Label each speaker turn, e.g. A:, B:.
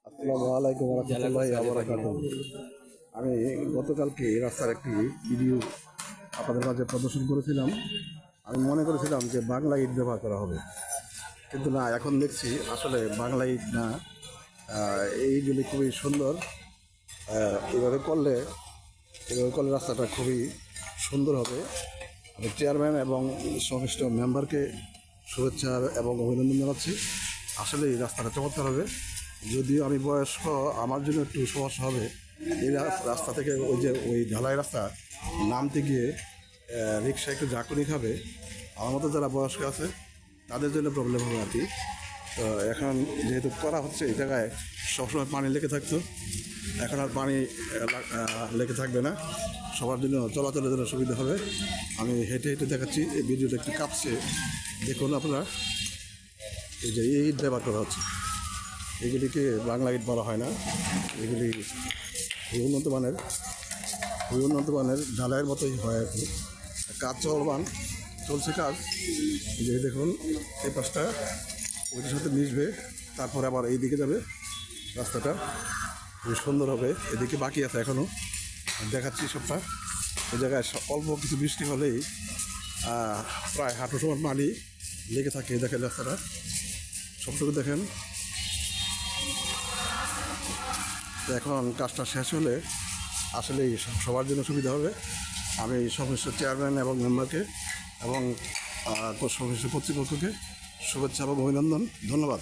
A: আসসালামু আলাইকুম রহমতুল্লাহি ওয়া বারাকাতুহু। আমি গতকালকে এই রাস্তার একটি ভিডিও আপনাদের মাঝে প্রদর্শন করেছিলাম। আমি মনে করেছিলাম যে বাংলা ইট ব্যবহার করা হবে, কিন্তু না, এখন দেখছি আসলে বাংলা ইট না। এইগুলি খুবই সুন্দর। এভাবে করলে রাস্তাটা খুবই সুন্দর হবে। আমি চেয়ারম্যান এবং সংশ্লিষ্ট মেম্বারকে শুভেচ্ছা এবং অভিনন্দন জানাচ্ছি। আসলে এই রাস্তাটা চমৎকার হবে। যদিও আমি বয়স্ক, আমার জন্য একটু সমস্যা হবে। এই রাস্তা থেকে ওই ঢালাই রাস্তা নামতে গিয়ে রিক্সা একটু ঝাঁকুনি খাবে। আমার মতো যারা বয়স্ক আছে তাদের জন্য প্রবলেম হবে আর কি। তো এখন যেহেতু করা হচ্ছে, এই জায়গায় সবসময় পানি লেগে থাকতো, এখন আর পানি লেগে থাকবে না। সবার জন্য চলাচলের জন্য সুবিধা হবে। আমি হেঁটে হেঁটে দেখাচ্ছি, এই ভিডিওটা একটু কাঁপছে, দেখুন আপনারা। এই যে ইট ব্যবহার করা হচ্ছে, এগুলিকে বাংলা ইট বলা হয় না, এগুলি খুবই উন্নত মানের ঢালাইয়ের মতোই হয় আর কি। কাজ চলছে কাজ। যে দেখুন, এই পাশটা ওইটার সাথে মিশবে, তারপরে আবার এই দিকে যাবে। রাস্তাটা খুবই সুন্দর হবে। এদিকে বাকি আছে এখনও, দেখাচ্ছি সবটা। এই জায়গায় অল্প কিছু বৃষ্টি হলেই প্রায় হাঁটু সমান পানি লেগে থাকে। দেখেন রাস্তাটা সবটুকু দেখেন। তো এখন কাজটা শেষ হলে আসলেই সবার জন্য সুবিধা হবে। আমি সংশ্লিষ্ট চেয়ারম্যান এবং মেম্বারকে এবং সংশ্লিষ্ট কর্তৃপক্ষকে শুভেচ্ছা এবং অভিনন্দন, ধন্যবাদ।